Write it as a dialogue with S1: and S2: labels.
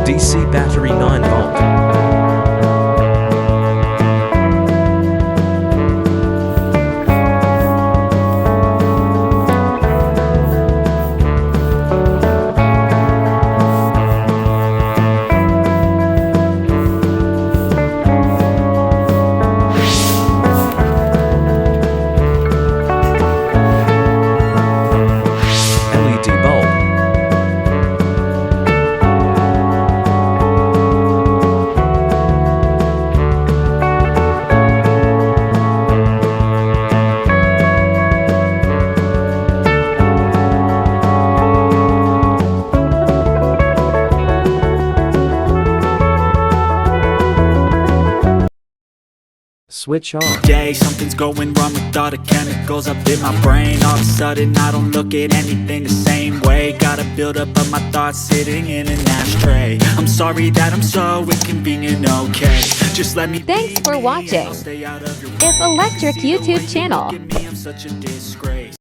S1: DC battery 9 volt. LED bulb. Switch on.
S2: Day, something's going wrong with all the chemicals up in my brain. All of a sudden I don't look at anything the same way. Got a buildup of my thoughts sitting in an ashtray. I'm sorry that I'm so inconvenient, okay. Just let me
S3: Thanks for watching.
S2: I'll stay out of your
S3: If Electric YouTube channel.
S2: Give me, I'm such a disgrace.